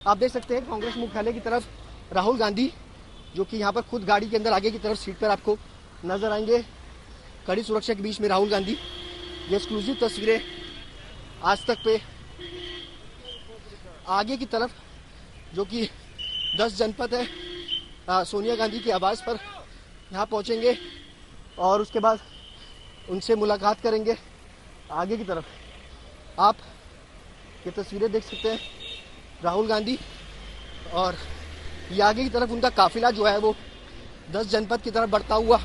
आप देख सकते हैं कांग्रेस मुख्यालय की तरफ राहुल गांधी जो कि यहाँ पर खुद गाड़ी के अंदर आगे की तरफ सीट पर आपको नजर आएंगे। कड़ी सुरक्षा के बीच में राहुल गांधी, ये एक्सक्लूसिव तस्वीरें आज तक पे आगे की तरफ जो कि 10 जनपद है सोनिया गांधी के आवास पर यहाँ पहुंचेंगे और उसके बाद उनसे मुलाकात करेंगे। आगे की तरफ आप ये तस्वीरें देख सकते हैं राहुल गांधी और ये आगे की तरफ उनका काफिला जो है वो 10 जनपद की तरफ बढ़ता हुआ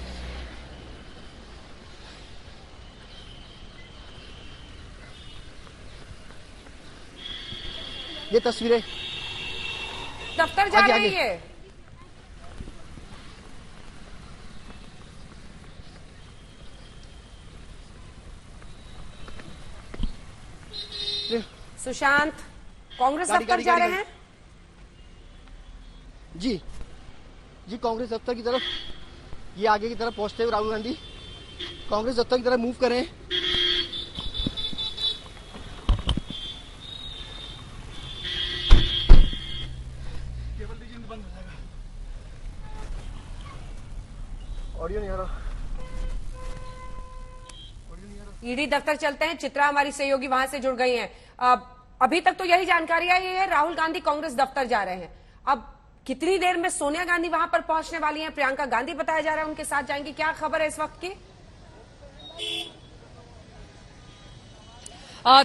ये तस्वीरें दफ्तर जा रही है। सुशांत कांग्रेस दफ्तर जा रहे हैं। जी कांग्रेस दफ्तर की तरफ ये आगे की तरफ पहुंचते हुए राहुल गांधी कांग्रेस दफ्तर की तरफ मूव कर रहे हैं। ऑडियो नहीं आ रहा। ईडी दफ्तर चलते हैं। चित्रा हमारी सहयोगी वहां से जुड़ गई हैं। अभी तक तो यही जानकारी आई है, राहुल गांधी कांग्रेस दफ्तर जा रहे हैं। अब कितनी देर में सोनिया गांधी वहां पर पहुंचने वाली हैं? प्रियंका गांधी बताया जा रहा है उनके साथ जाएंगी। क्या खबर है इस वक्त की?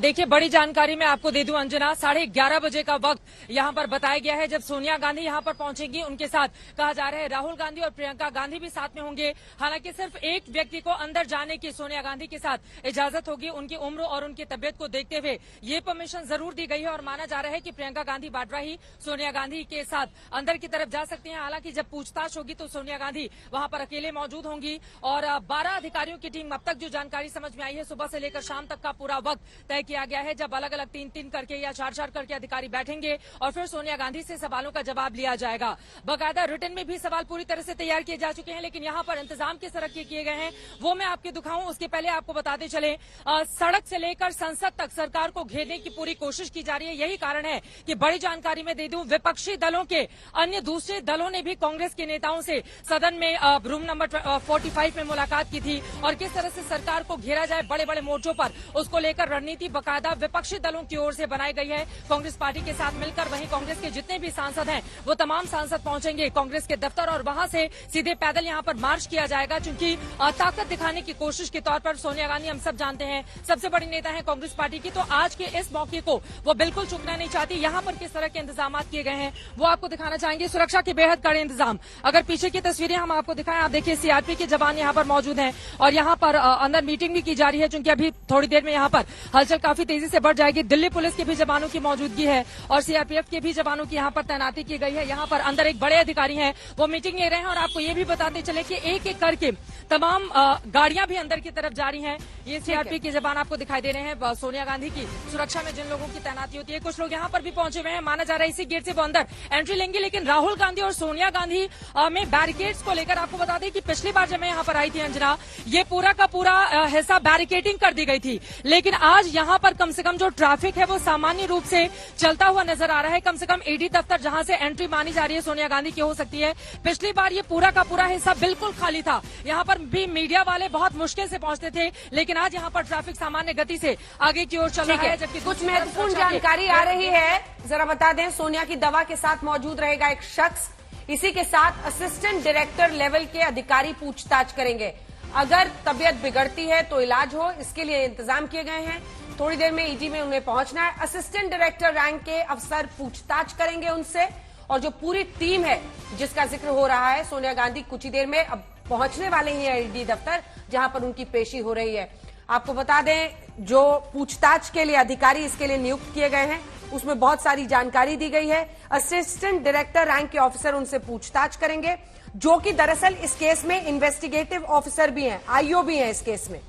देखिए, बड़ी जानकारी मैं आपको दे दूं अंजना, 11:30 बजे का वक्त यहां पर बताया गया है जब सोनिया गांधी यहां पर पहुंचेंगी। उनके साथ कहा जा रहा है राहुल गांधी और प्रियंका गांधी भी साथ में होंगे। हालांकि सिर्फ एक व्यक्ति को अंदर जाने की सोनिया गांधी के साथ इजाजत होगी। उनकी उम्र और उनकी तबियत को देखते हुए ये परमिशन जरूर दी गई है और माना जा रहा है कि प्रियंका गांधी वाड्रा ही सोनिया गांधी के साथ अंदर की तरफ जा सकती हैं। हालांकि जब पूछताछ होगी तो सोनिया गांधी वहां पर अकेले मौजूद होंगी और 12 अधिकारियों की टीम, अब तक जो जानकारी समझ में आई है, सुबह से लेकर शाम तक का पूरा वक्त तय किया गया है, जब अलग अलग 3-3 करके या 4-4 करके अधिकारी बैठेंगे और फिर सोनिया गांधी से सवालों का जवाब लिया जाएगा। बाकायदा रिटर्न में भी सवाल पूरी तरह से तैयार किए जा चुके हैं, लेकिन यहां पर इंतजाम किस तरह के किए गए हैं वो मैं आपको दिखाऊं उसके पहले आपको बताते चले, सड़क से लेकर संसद तक सरकार को घेरने की पूरी कोशिश की जा रही है। यही कारण है कि बड़ी जानकारी में दे दूं, विपक्षी दलों के अन्य दूसरे दलों ने भी कांग्रेस के नेताओं से सदन में रूम नंबर 45 में मुलाकात की थी और किस तरह से सरकार को घेरा जाए बड़े बड़े मोर्चों पर, उसको लेकर रणनीति बाकायदा विपक्षी दलों की ओर से बनाई गई है कांग्रेस पार्टी के साथ मिलकर। वहीं कांग्रेस के जितने भी सांसद हैं वो तमाम सांसद पहुंचेंगे कांग्रेस के दफ्तर और वहां से सीधे पैदल यहां पर मार्च किया जाएगा, क्योंकि ताकत दिखाने की कोशिश के तौर पर सोनिया गांधी, हम सब जानते हैं, सबसे बड़ी नेता है कांग्रेस पार्टी की, तो आज के इस मौके को वो बिल्कुल चूकना नहीं चाहती। यहां पर किस तरह के इंतजाम किए गए हैं वो आपको दिखाना चाहेंगे। सुरक्षा के बेहद कड़े इंतजाम, अगर पीछे की तस्वीरें हम आपको दिखाएं, आप देखिए सीआरपी के जवान यहां पर मौजूद हैं और यहां पर अंदर मीटिंग भी की जा रही है, क्योंकि अभी थोड़ी देर में यहां पर हलचल काफी तेजी से बढ़ जाएगी। दिल्ली पुलिस के भी जवानों की मौजूदगी है और सीआरपीएफ के भी जवानों की यहां पर तैनाती की गई है। यहां पर अंदर एक बड़े अधिकारी हैं, वो मीटिंग ले रहे हैं और आपको ये भी बताते चले कि एक एक करके तमाम गाड़ियां भी अंदर की तरफ जा रही हैं। ये सीआरपी के जवान आपको दिखाई दे रहे हैं। सोनिया गांधी की सुरक्षा में जिन लोगों की तैनाती होती है, कुछ लोग यहां पर भी पहुंचे हुए हैं। माना जा रहा है इसी गेट से वो अंदर एंट्री लेंगे, लेकिन राहुल गांधी और सोनिया गांधी में बैरिकेड्स को लेकर आपको बता दें कि पिछली बार जब मैं यहां पर आई थी अंजना, ये पूरा का पूरा हिस्सा बैरिकेडिंग कर दी गई थी, लेकिन आज यहां पर कम से कम जो ट्रैफिक है वो सामान्य रूप से चलता हुआ नजर आ रहा है। कम से कम ईडी दफ्तर जहां से एंट्री मानी जा रही है सोनिया गांधी की हो सकती है, पिछली बार ये पूरा का पूरा हिस्सा बिल्कुल खाली था। यहां पर भी मीडिया वाले बहुत मुश्किल से पहुंचते थे, लेकिन आज यहां पर ट्रैफिक सामान्य गति से आगे की ओर चल रहा है। जबकि कुछ महत्वपूर्ण जानकारी आ रही है, जरा बता दें। सोनिया की दवा के साथ मौजूद रहेगा एक शख्स, इसी के साथ असिस्टेंट डायरेक्टर लेवल के अधिकारी पूछताछ करेंगे। अगर तबियत बिगड़ती है तो इलाज हो, इसके लिए इंतजाम किए गए हैं। थोड़ी देर में ईडी में उन्हें पहुंचना है। असिस्टेंट डायरेक्टर रैंक के अफसर पूछताछ करेंगे उनसे, और जो पूरी टीम है जिसका जिक्र हो रहा है, सोनिया गांधी कुछ ही देर में अब पहुंचने वाले हैं ईडी दफ्तर, जहां पर उनकी पेशी हो रही है। आपको बता दें, जो पूछताछ के लिए अधिकारी इसके लिए नियुक्त किए गए हैं उसमें बहुत सारी जानकारी दी गई है। असिस्टेंट डायरेक्टर रैंक के ऑफिसर उनसे पूछताछ करेंगे, जो कि दरअसल इस केस में इन्वेस्टिगेटिव ऑफिसर भी हैं, आईओ भी हैं इस केस में।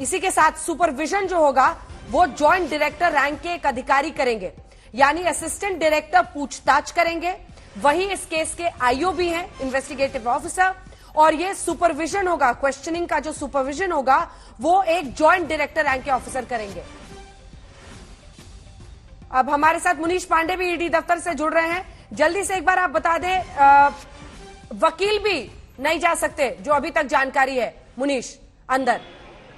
इसी के साथ सुपरविजन जो होगा वो ज्वाइंट डायरेक्टर रैंक के एक अधिकारी करेंगे, यानी असिस्टेंट डायरेक्टर पूछताछ करेंगे, वही इस केस के आईओ भी हैं, इन्वेस्टिगेटिव ऑफिसर, और ये सुपरविजन होगा, क्वेश्चनिंग का जो सुपरविजन होगा वो एक ज्वाइंट डायरेक्टर रैंक के ऑफिसर करेंगे। अब हमारे साथ मुनीश पांडे भी ईडी दफ्तर से जुड़ रहे हैं। जल्दी से एक बार आप बता दें, वकील भी नहीं जा सकते जो अभी तक जानकारी है मुनीश, अंदर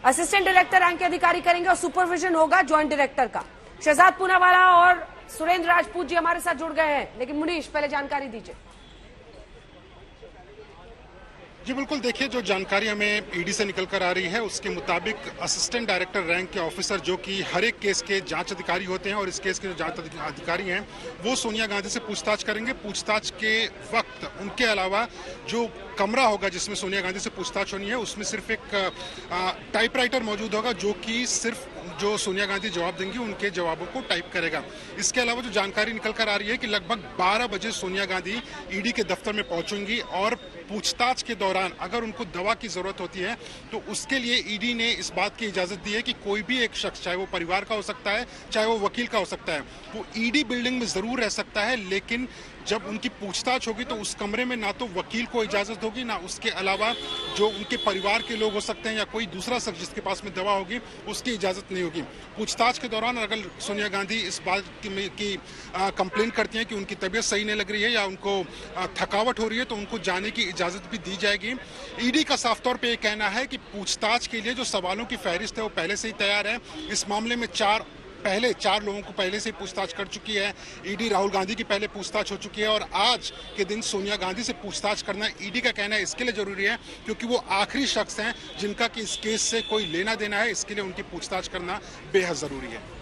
असिस्टेंट डायरेक्टर रैंक के अधिकारी करेंगे और सुपरविजन होगा ज्वाइंट डायरेक्टर का। शहजाद पूनावाला और सुरेंद्र राजपूत जी हमारे साथ जुड़ गए हैं, लेकिन मुनीश पहले जानकारी दीजिए। जी बिल्कुल, देखिए जो जानकारी हमें ईडी से निकल कर आ रही है उसके मुताबिक असिस्टेंट डायरेक्टर रैंक के ऑफिसर जो कि हर एक केस के जांच अधिकारी होते हैं और इस केस के जो जांच अधिकारी हैं वो सोनिया गांधी से पूछताछ करेंगे। पूछताछ के वक्त उनके अलावा जो कमरा होगा जिसमें सोनिया गांधी से पूछताछ होनी है उसमें सिर्फ एक टाइपराइटर मौजूद होगा जो कि सिर्फ जो सोनिया गांधी जवाब देंगी उनके जवाबों को टाइप करेगा। इसके अलावा जो जानकारी निकल कर आ रही है कि लगभग 12 बजे सोनिया गांधी ईडी के दफ्तर में पहुंचेंगी और पूछताछ के दौरान अगर उनको दवा की जरूरत होती है तो उसके लिए ईडी ने इस बात की इजाजत दी है कि कोई भी एक शख्स, चाहे वो परिवार का हो सकता है चाहे वो वकील का हो सकता है, वो ईडी बिल्डिंग में जरूर रह सकता है, लेकिन जब उनकी पूछताछ होगी तो उस कमरे में ना तो वकील को इजाजत होगी ना उसके अलावा जो उनके परिवार के लोग हो सकते हैं या कोई दूसरा शख्स जिसके पास में दवा होगी उसकी इजाजत नहीं होगी। पूछताछ के दौरान अगर सोनिया गांधी इस बात की कंप्लेन करती हैं कि उनकी तबीयत सही नहीं लग रही है या उनको थकावट हो रही है तो उनको जाने की इजाजत भी दी जाएगी। ईडी का साफ तौर पर यह कहना है कि पूछताछ के लिए जो सवालों की फहरिस्त है वो पहले से ही तैयार है। इस मामले में चार लोगों को पहले से पूछताछ कर चुकी है ईडी। राहुल गांधी की पहले पूछताछ हो चुकी है और आज के दिन सोनिया गांधी से पूछताछ करना ईडी का कहना है इसके लिए जरूरी है क्योंकि वो आखिरी शख्स हैं जिनका कि इस केस से कोई लेना देना है, इसके लिए उनकी पूछताछ करना बेहद जरूरी है।